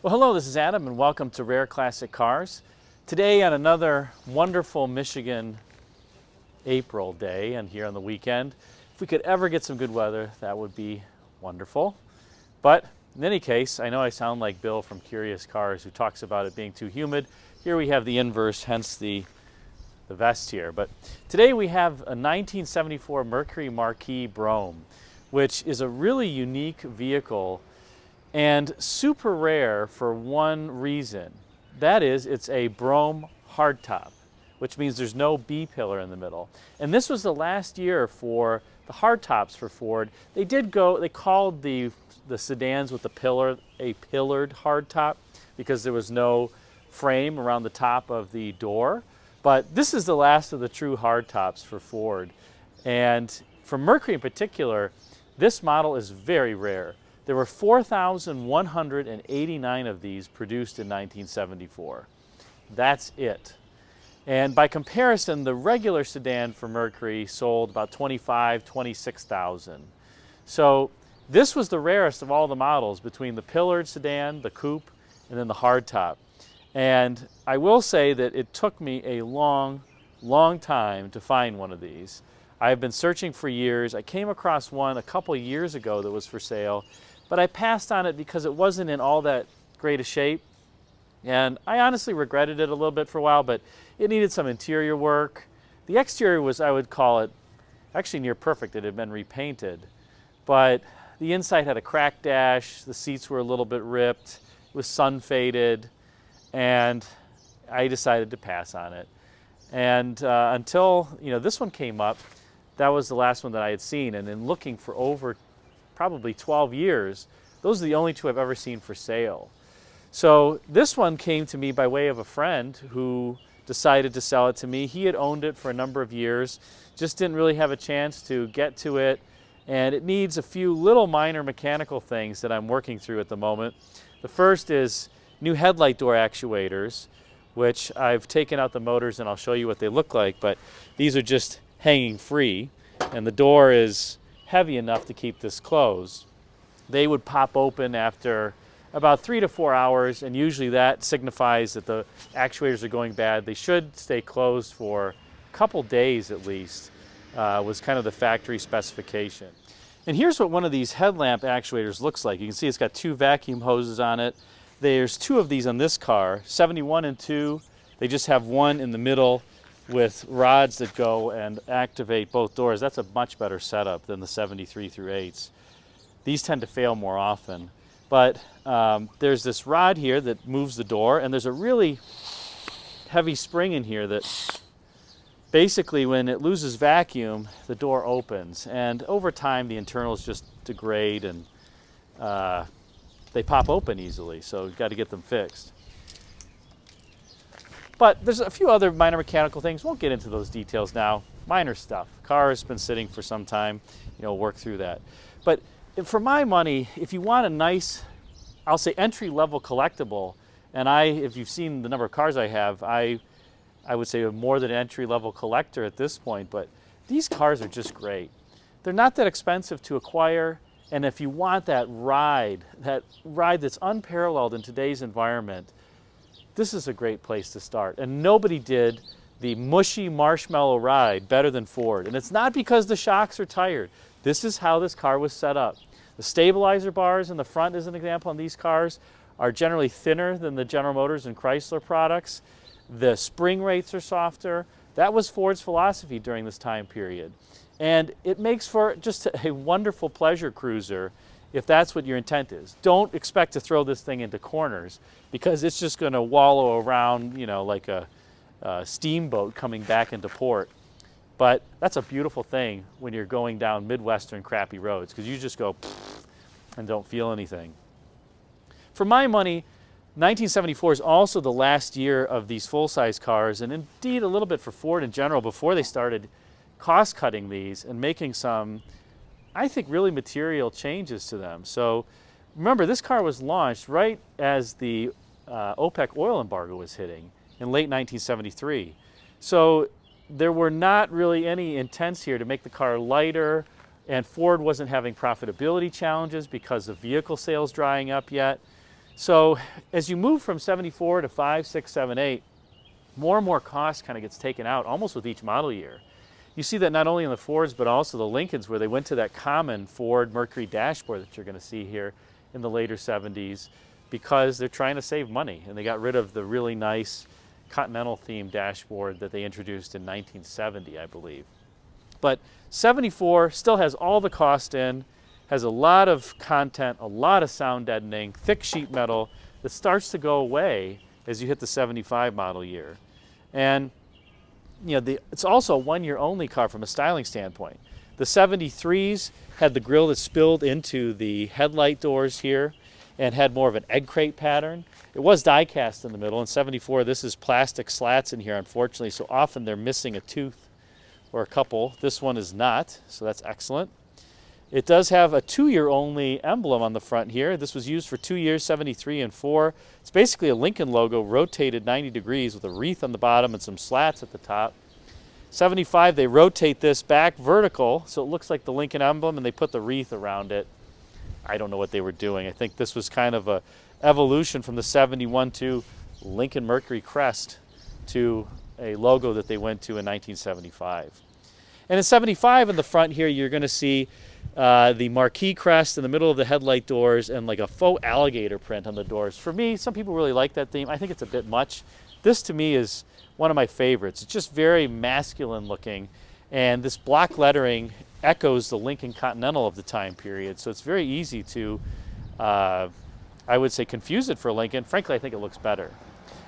Well, hello, this is Adam, and welcome to Rare Classic Cars. Today, on another wonderful Michigan April day, and here on the weekend, if we could ever get some good weather, that would be wonderful. But in any case, I know I sound like Bill from Curious Cars, who talks about it being too humid. Here we have the inverse, hence the vest here. But today we have a 1974 Mercury Marquis Brougham, which is a really unique vehicle and super rare for one reason. That is, it's a Brougham hardtop, which means there's no B-pillar in the middle. And this was the last year for the hardtops for Ford. They called the sedans with the pillar a pillared hardtop because there was no frame around the top of the door. But this is the last of the true hardtops for Ford. And for Mercury in particular, this model is very rare. There were 4,189 of these produced in 1974. That's it. And by comparison, the regular sedan for Mercury sold about 26,000. So this was the rarest of all the models between the pillared sedan, the coupe, and then the hardtop. And I will say that it took me a long time to find one of these. I've been searching for years. I came across one a couple years ago that was for sale, but I passed on it because it wasn't in all that great a shape. And I honestly regretted it a little bit for a while, but it needed some interior work. The exterior was, I would call it, actually near perfect. It had been repainted. But the inside had a cracked dash, the seats were a little bit ripped, it was sun faded, and I decided to pass on it. And until this one came up, that was the last one that I had seen. And in looking for over probably 12 years, those are the only two I've ever seen for sale. So this one came to me by way of a friend who decided to sell it to me. He had owned it for a number of years, just didn't really have a chance to get to it, and it needs a few little minor mechanical things that I'm working through at the moment. The first is new headlight door actuators, which I've taken out the motors and I'll show you what they look like, but these are just hanging free, and the door is heavy enough to keep this closed. They would pop open after about 3 to 4 hours, and usually that signifies that the actuators are going bad. They should stay closed for a couple days at least, was kind of the factory specification. And here's what one of these headlamp actuators looks like. You can see it's got 2 vacuum hoses on it. There's 2 of these on this car, 71 and 2. They just have one in the middle with rods that go and activate both doors. That's a much better setup than the 73 through 8s. These tend to fail more often. But there's this rod here that moves the door, and there's a really heavy spring in here that basically when it loses vacuum, the door opens. And over time, the internals just degrade and they pop open easily, so you've got to get them fixed. But there's a few other minor mechanical things. Won't get into those details now. Minor stuff. Car has been sitting for some time. Work through that. But for my money, if you want a nice, I'll say entry-level collectible, and if you've seen the number of cars I have, I would say I'm more than an entry-level collector at this point, but these cars are just great. They're not that expensive to acquire, and if you want that ride that's unparalleled in today's environment, this is a great place to start. And nobody did the mushy marshmallow ride better than Ford. And it's not because the shocks are tired. This is how this car was set up. The stabilizer bars in the front, as an example, on these cars are generally thinner than the General Motors and Chrysler products. The spring rates are softer. That was Ford's philosophy during this time period. And it makes for just a wonderful pleasure cruiser if that's what your intent is. Don't expect to throw this thing into corners because it's just going to wallow around, like a steamboat coming back into port. But that's a beautiful thing when you're going down Midwestern crappy roads because you just go and don't feel anything. For my money, 1974 is also the last year of these full-size cars, and indeed a little bit for Ford in general before they started cost-cutting these and making some, I think, really material changes to them. So remember, this car was launched right as the OPEC oil embargo was hitting in late 1973. So there were not really any intents here to make the car lighter, and Ford wasn't having profitability challenges because of vehicle sales drying up yet. So as you move from 74 to 5, 6, 7, 8, more and more cost kind of gets taken out almost with each model year. You see that not only in the Fords, but also the Lincolns, where they went to that common Ford Mercury dashboard that you're going to see here in the later 70s, because they're trying to save money, and they got rid of the really nice Continental themed dashboard that they introduced in 1970, I believe. But 74 still has all the cost in, has a lot of content, a lot of sound deadening, thick sheet metal that starts to go away as you hit the 75 model year. And you know, it's also a one-year only car from a styling standpoint. The 73s had the grille that spilled into the headlight doors here and had more of an egg crate pattern. It was die cast in the middle. In 74, this is plastic slats in here, unfortunately, so often they're missing a tooth or a couple. This one is not, so that's excellent. It does have a 2-year only emblem on the front here. This was used for 2 years, 73 and 4. It's basically a Lincoln logo rotated 90 degrees with a wreath on the bottom and some slats at the top. 75, they rotate this back vertical so it looks like the Lincoln emblem, and they put the wreath around it. I don't know what they were doing. I think this was kind of a evolution from the 71 to Lincoln Mercury crest to a logo that they went to in 1975. And in 75 in the front here, you're going to see the Marquis crest in the middle of the headlight doors and like a faux alligator print on the doors. For me, some people really like that theme. I think it's a bit much. This to me is one of my favorites. It's just very masculine looking, and this block lettering echoes the Lincoln Continental of the time period, so it's very easy to, I would say, confuse it for Lincoln. Frankly, I think it looks better.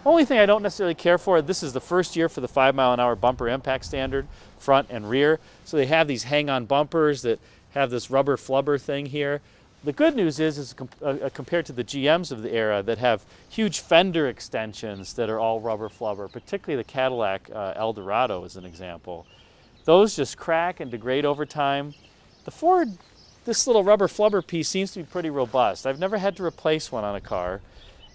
Only thing I don't necessarily care for, this is the first year for the 5-mile-an-hour bumper impact standard, front and rear. So they have these hang-on bumpers that have this rubber flubber thing here. The good news is compared to the GMs of the era that have huge fender extensions that are all rubber flubber, particularly the Cadillac Eldorado as an example. Those just crack and degrade over time. The Ford, this little rubber flubber piece seems to be pretty robust. I've never had to replace one on a car,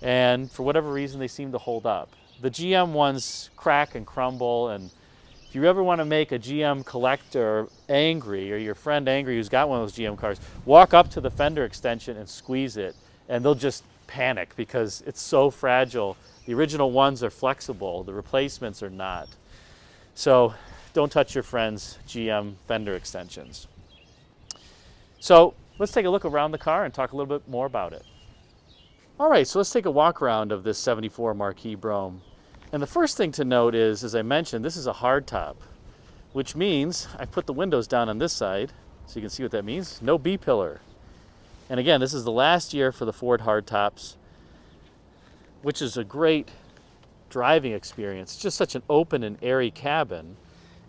and for whatever reason they seem to hold up. The GM ones crack and crumble, and if you ever want to make a GM collector angry, or your friend angry who's got one of those GM cars, walk up to the fender extension and squeeze it, and they'll just panic because it's so fragile. The original ones are flexible, the replacements are not. So don't touch your friend's GM fender extensions. So let's take a look around the car and talk a little bit more about it. All right, so let's take a walk around of this 74 Marquis Brougham. And the first thing to note is, as I mentioned, this is a hardtop, which means I put the windows down on this side, so you can see what that means. No B-pillar. And again, this is the last year for the Ford hardtops, which is a great driving experience. It's just such an open and airy cabin.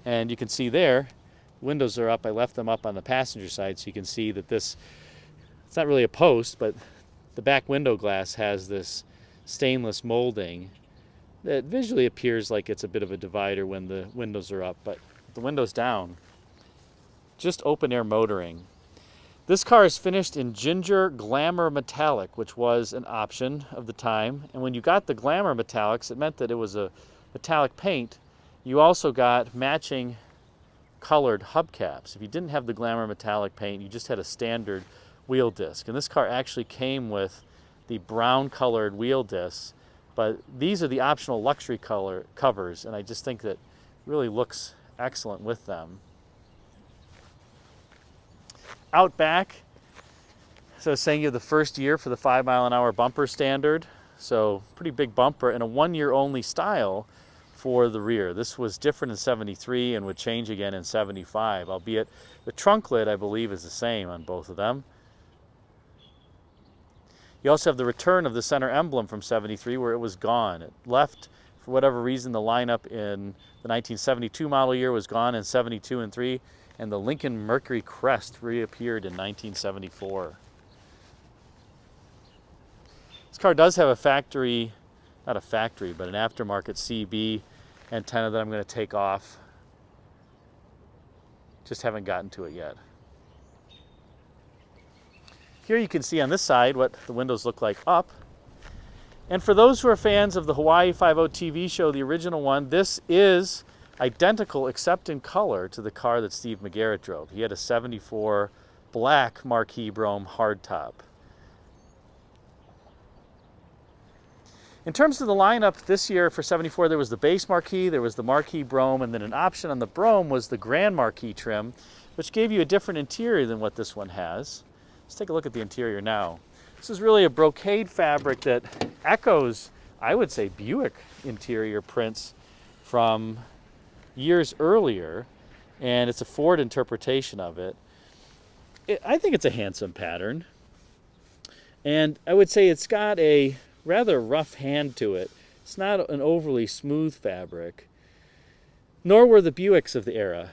And you can see there, windows are up. I left them up on the passenger side so you can see that this, it's not really a post, but the back window glass has this stainless molding that visually appears like it's a bit of a divider when the windows are up, but with the windows down, just open air motoring. This car is finished in ginger glamour metallic, which was an option of the time. And when you got the glamour metallics, it meant that it was a metallic paint. You also got matching colored hubcaps. If you didn't have the glamour metallic paint, you just had a standard wheel disc. And this car actually came with the brown colored wheel discs, but these are the optional luxury color covers, and I just think that really looks excellent with them. Out back, so I was saying you have the first year for the 5-mile-an-hour bumper standard, so pretty big bumper, and a 1-year only style for the rear. This was different in 73 and would change again in 75, albeit the trunk lid, I believe, is the same on both of them. You also have the return of the center emblem from 73 where it was gone. It left, for whatever reason, the lineup in the 1972 model year was gone in 72 and 3, and the Lincoln Mercury crest reappeared in 1974. This car does have a factory, not a factory, but an aftermarket CB antenna that I'm going to take off. Just haven't gotten to it yet. Here you can see on this side what the windows look like up. And for those who are fans of the Hawaii Five-0 TV show, the original one, this is identical except in color to the car that Steve McGarrett drove. He had a 74 black Marquis Brougham hardtop. In terms of the lineup this year for 74, there was the base Marquis, there was the Marquis Brougham, and then an option on the Brougham was the Grand Marquis trim, which gave you a different interior than what this one has. Let's take a look at the interior now. This is really a brocade fabric that echoes, I would say, Buick interior prints from years earlier, and it's a Ford interpretation of it. I think it's a handsome pattern, and I would say it's got a rather rough hand to it. It's not an overly smooth fabric, nor were the Buicks of the era.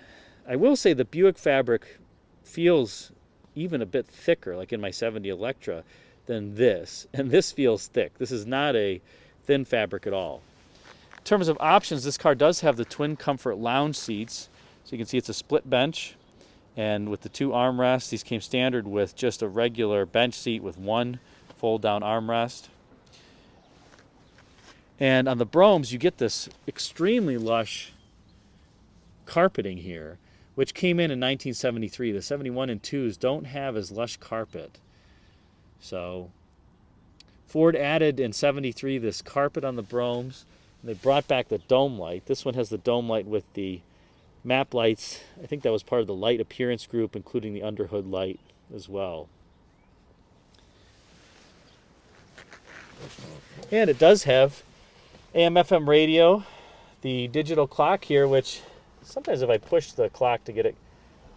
I will say the Buick fabric feels even a bit thicker, like in my 70 Electra, than this, and this feels thick. This is not a thin fabric at all. In terms of options, this car does have the twin comfort lounge seats, so you can see it's a split bench, and with the two armrests. These came standard with just a regular bench seat with one fold down armrest. And on the Broughams, you get this extremely lush carpeting here, which came in 1973. The 71 and 2s don't have as lush carpet. So Ford added in 73 this carpet on the Broughams. And they brought back the dome light. This one has the dome light with the map lights. I think that was part of the light appearance group, including the underhood light as well. And it does have AM/FM radio, the digital clock here, which sometimes if I push the clock to get it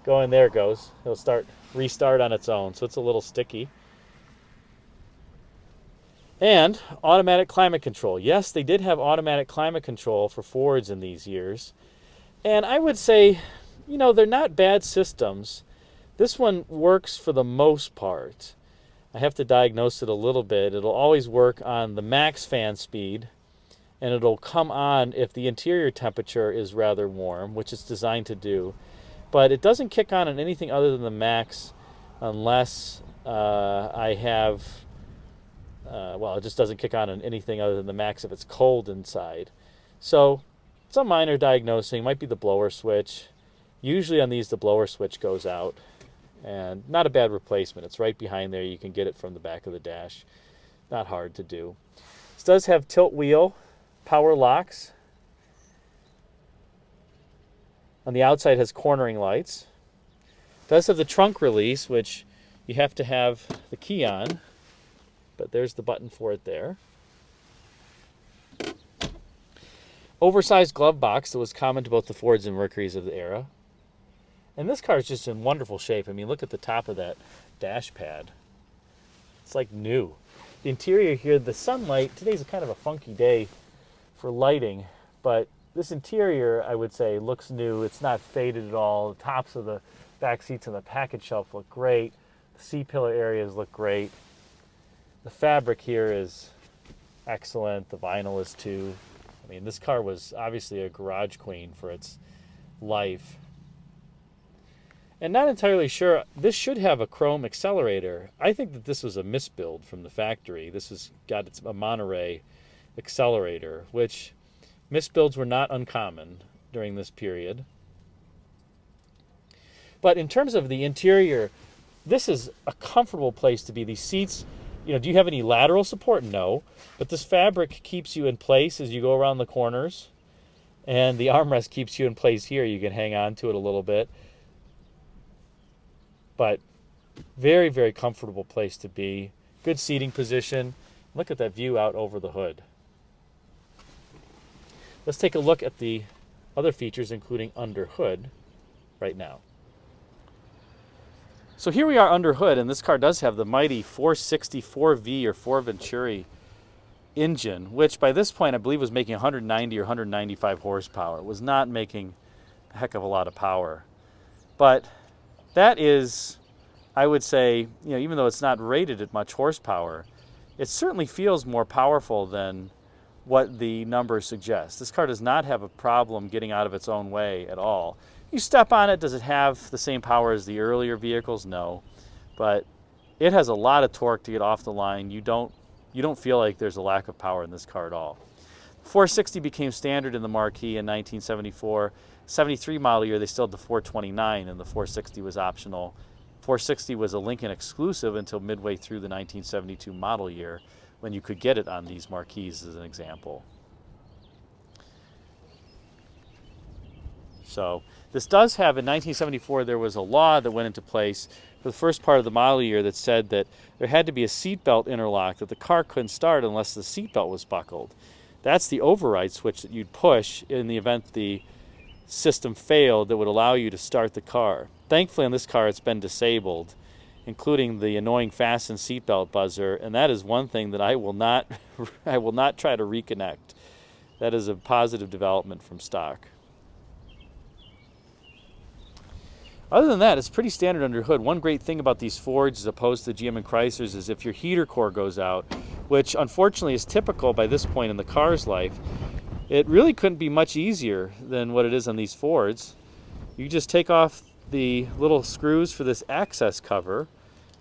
going, there it goes. It'll restart on its own, so it's a little sticky. And automatic climate control. Yes, they did have automatic climate control for Fords in these years. And I would say, you know, they're not bad systems. This one works for the most part. I have to diagnose it a little bit. It'll always work on the max fan speed, and it'll come on if the interior temperature is rather warm, which it's designed to do. But it doesn't kick on anything other than the max unless I have, well, it just doesn't kick on anything other than the max if it's cold inside. So some minor diagnosing, might be the blower switch. Usually on these the blower switch goes out, and not a bad replacement. It's right behind there. You can get it from the back of the dash. Not hard to do. This does have tilt wheel power locks. On the outside has cornering lights. It does have the trunk release, which you have to have the key on, but there's the button for it there. Oversized glove box that was common to both the Fords and Mercurys of the era. And this car is just in wonderful shape. I mean, look at the top of that dash pad. It's like new. The interior here, the sunlight, today's a kind of a funky day for lighting, but this interior, I would say, looks new. It's not faded at all. The tops of the back seats and the package shelf look great. The C-pillar areas look great. The fabric here is excellent. The vinyl is too. I mean, this car was obviously a garage queen for its life. And not entirely sure, this should have a chrome accelerator. I think that this was a misbuild from the factory. This has got a Monterey accelerator, which misbuilds were not uncommon during this period. But in terms of the interior, this is a comfortable place to be. These seats, you know, do you have any lateral support? No. But this fabric keeps you in place as you go around the corners. And the armrest keeps you in place here. You can hang on to it a little bit. But very, very comfortable place to be. Good seating position. Look at that view out over the hood. Let's take a look at the other features, including under hood, right now. So here we are under hood, and this car does have the mighty 464V or 4 Venturi engine, which by this point I believe was making 190 or 195 horsepower. It was not making a heck of a lot of power. But that is, I would say, you know, even though it's not rated at much horsepower, it certainly feels more powerful than what the numbers suggest. This car does not have a problem getting out of its own way at all. You step on it, does it have the same power as the earlier vehicles? No. But it has a lot of torque to get off the line. You don't feel like there's a lack of power in this car at all. 460 became standard in the Marquis in 1974. 73 model year, they still had the 429, and the 460 was optional. 460 was a Lincoln exclusive until midway through the 1972 model year, when you could get it on these Marquis as an example. So this does have, in 1974, there was a law that went into place for the first part of the model year that said that there had to be a seatbelt interlock, that the car couldn't start unless the seatbelt was buckled. That's the override switch that you'd push in the event the system failed that would allow you to start the car. Thankfully on this car it's been disabled, including the annoying fasten seatbelt buzzer, and that is one thing that I will not try to reconnect. That is a positive development from stock. Other than that, it's pretty standard under hood. One great thing about these Fords as opposed to GM and Chryslers is if your heater core goes out, which unfortunately is typical by this point in the car's life, it really couldn't be much easier than what it is on these Fords. You just take off the little screws for this access cover,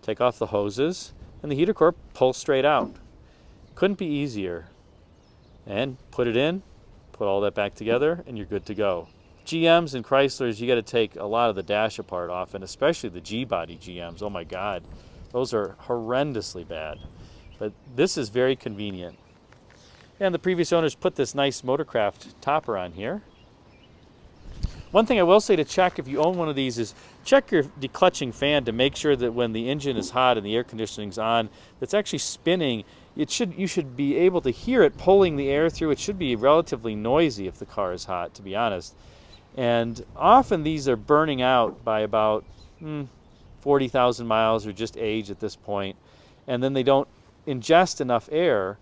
take off the hoses, and the heater core pulls straight out. Couldn't be easier. And put it in, put all that back together, and you're good to go. GMs and Chryslers, you got to take a lot of the dash apart off, and especially the G-body GMs. Oh my God, those are horrendously bad. But this is very convenient. And the previous owners put this nice Motorcraft topper on here. One thing I will say to check if you own one of these is check your declutching fan to make sure that when the engine is hot and the air conditioning's on, that's actually spinning. You should be able to hear it pulling the air through. It should be relatively noisy if the car is hot, to be honest. And often these are burning out by about 40,000 miles or just age at this point. And then they don't ingest enough air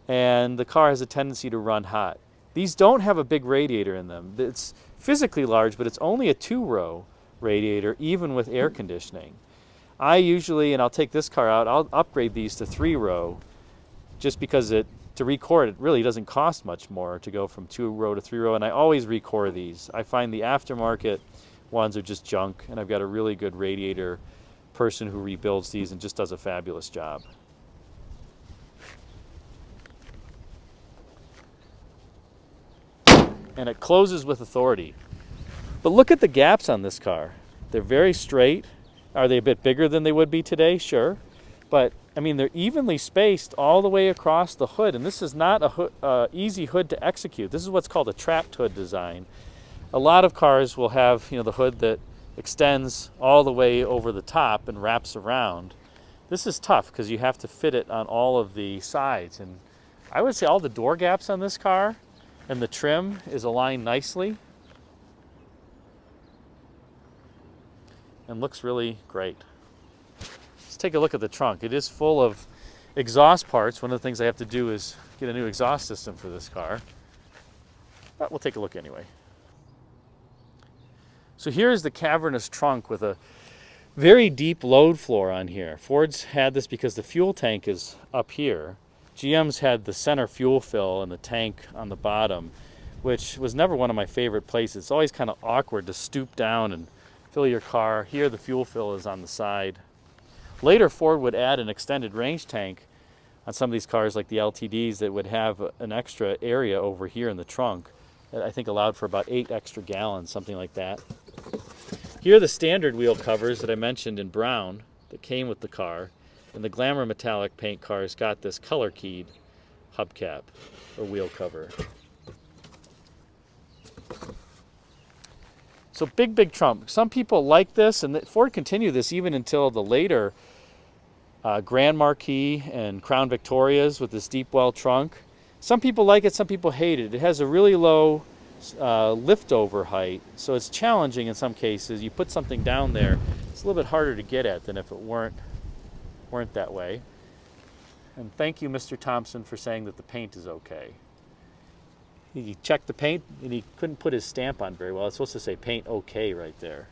and the car has a tendency to run hot. These don't have a big radiator in them. It's physically large, but it's only a 2-row radiator, even with air conditioning. I usually, and I'll take this car out, I'll upgrade these to 3-row just because to recore it really doesn't cost much more to go from 2-row to 3-row, and I always recore these. I find the aftermarket ones are just junk, and I've got a really good radiator person who rebuilds these and just does a fabulous job. And it closes with authority. But look at the gaps on this car. They're very straight. Are they a bit bigger than they would be today? Sure. But I mean, they're evenly spaced all the way across the hood, and this is not a easy hood to execute. This is what's called a trapped hood design. A lot of cars will have, the hood that extends all the way over the top and wraps around. This is tough because you have to fit it on all of the sides, and I would say all the door gaps on this car and the trim is aligned nicely and looks really great. Let's take a look at the trunk. It is full of exhaust parts. One of the things I have to do is get a new exhaust system for this car. But we'll take a look anyway. So here's the cavernous trunk with a very deep load floor on here. Ford's had this because the fuel tank is up here. GM's had the center fuel fill and the tank on the bottom, which was never one of my favorite places. It's always kind of awkward to stoop down and fill your car. Here the fuel fill is on the side. Later, Ford would add an extended range tank on some of these cars like the LTDs that would have an extra area over here in the trunk that I think allowed for about 8 extra gallons, something like that. Here are the standard wheel covers that I mentioned in brown that came with the car, and the Glamour metallic paint cars got this color-keyed hubcap or wheel cover. So big trunk. Some people like this, and Ford continued this even until the later Grand Marquis and Crown Victorias with this deep well trunk. Some people like it, some people hate it. It has a really low lift-over height, so it's challenging in some cases. You put something down there, it's a little bit harder to get at than if it weren't that way. And thank you, Mr. Thompson, for saying that the paint is okay. He checked the paint and he couldn't put his stamp on very well. It's supposed to say paint okay right there.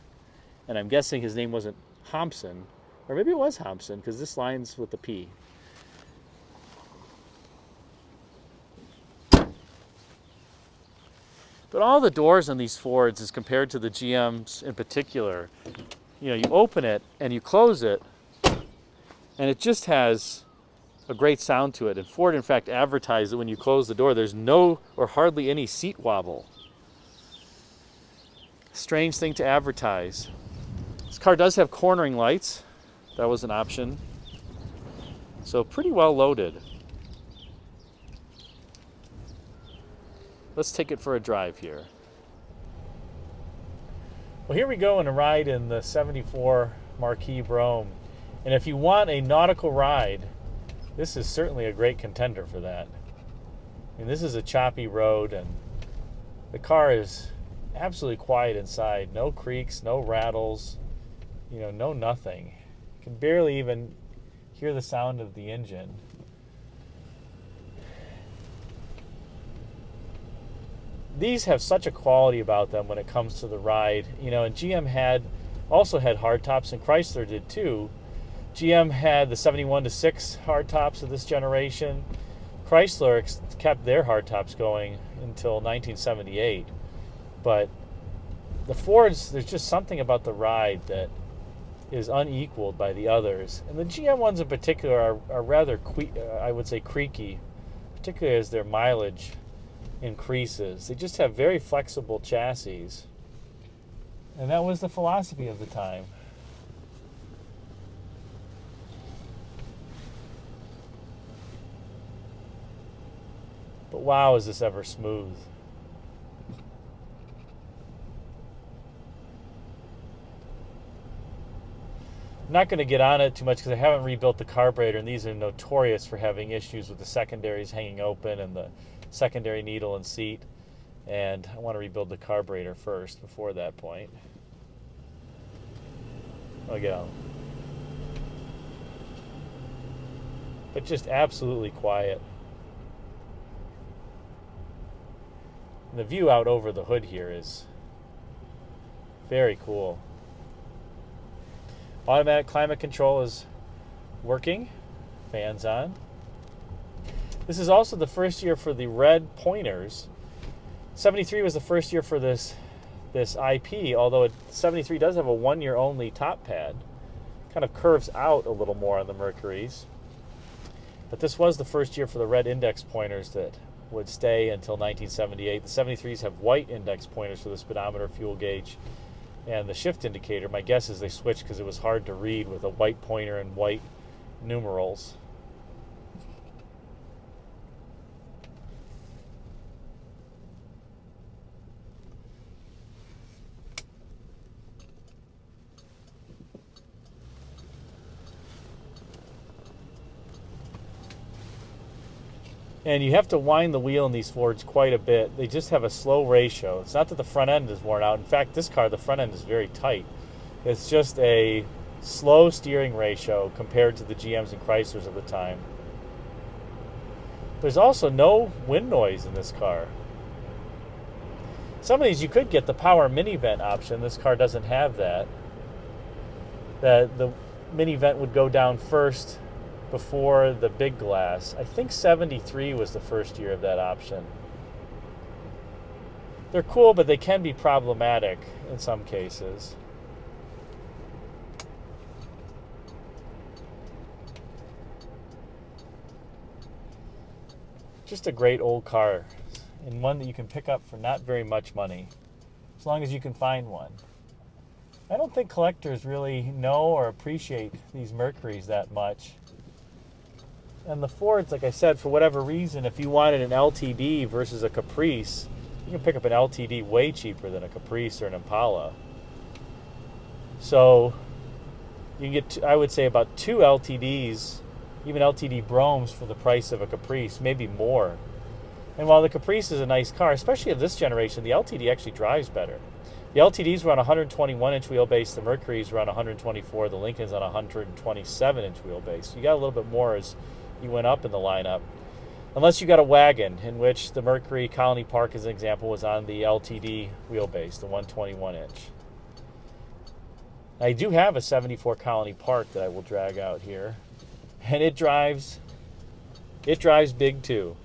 And I'm guessing his name wasn't Thompson, or maybe it was Thompson because this line's with the P. But all the doors on these Fords, as compared to the GMs in particular, you open it and you close it and it just has a great sound to it. And Ford, in fact, advertised that when you close the door, there's no or hardly any seat wobble. Strange thing to advertise. This car does have cornering lights. That was an option. So pretty well loaded. let's take it for a drive here. Well, here we go on a ride in the 74 Marquis Brougham. And if you want a nautical ride, this is certainly a great contender for that. I mean, this is a choppy road, and the car is absolutely quiet inside. No creaks, no rattles, no nothing. You can barely even hear the sound of the engine. These have such a quality about them when it comes to the ride. And GM also had hardtops, and Chrysler did too. GM had the 71-6 hardtops of this generation. Chrysler kept their hardtops going until 1978. But the Fords, there's just something about the ride that is unequaled by the others. And the GM ones in particular are rather, I would say, creaky, particularly as their mileage increases. They just have very flexible chassis. And that was the philosophy of the time. But wow, is this ever smooth. I'm not going to get on it too much because I haven't rebuilt the carburetor, and these are notorious for having issues with the secondaries hanging open and the secondary needle and seat. And I want to rebuild the carburetor first before that point. I'll get on. But just absolutely quiet. And the view out over the hood here is very cool. Automatic climate control is working. Fans on. This is also the first year for the red pointers. 73 was the first year for this IP, although 73 does have a 1-year only top pad. Kind of curves out a little more on the Mercuries. But this was the first year for the red index pointers that would stay until 1978. The 73s have white index pointers for the speedometer, fuel gauge, and the shift indicator. My guess is they switched because it was hard to read with a white pointer and white numerals. And you have to wind the wheel in these Fords quite a bit. They just have a slow ratio. It's not that the front end is worn out. In fact, this car, the front end is very tight. It's just a slow steering ratio compared to the GMs and Chryslers of the time. There's also no wind noise in this car. Some of these you could get the power mini vent option. This car doesn't have that. The mini vent would go down first before the big glass. I think 73 was the first year of that option. They're cool, but they can be problematic in some cases. Just a great old car, and one that you can pick up for not very much money, as long as you can find one. I don't think collectors really know or appreciate these Mercuries that much. And the Fords, like I said, for whatever reason, if you wanted an LTD versus a Caprice, you can pick up an LTD way cheaper than a Caprice or an Impala. So you can get, I would say, about 2 LTDs, even LTD Broughams, for the price of a Caprice, maybe more. And while the Caprice is a nice car, especially of this generation, the LTD actually drives better. The LTDs were on 121-inch wheelbase, the Mercuries were on 124, the Lincoln's on 127-inch wheelbase. You got a little bit more as you went up in the lineup. Unless you got a wagon, in which the Mercury Colony Park, as an example, was on the LTD wheelbase, the 121-inch. I do have a 74 Colony Park that I will drag out here, and it drives big too.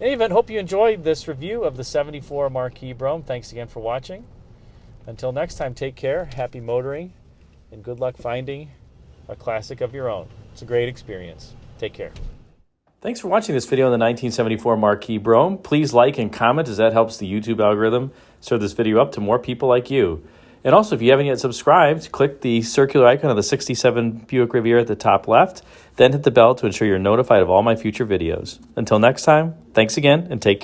In any event, hope you enjoyed this review of the 74 Marquis Brougham. Thanks again for watching. Until next time, take care, happy motoring, and good luck finding a classic of your own. It's a great experience. Take care. Thanks for watching this video on the 1974 Marquis Brougham. Please like and comment, as that helps the YouTube algorithm serve this video up to more people like you. And also, if you haven't yet subscribed, click the circular icon of the 67 Buick Riviera at the top left, then hit the bell to ensure you're notified of all my future videos. Until next time, thanks again, and take care.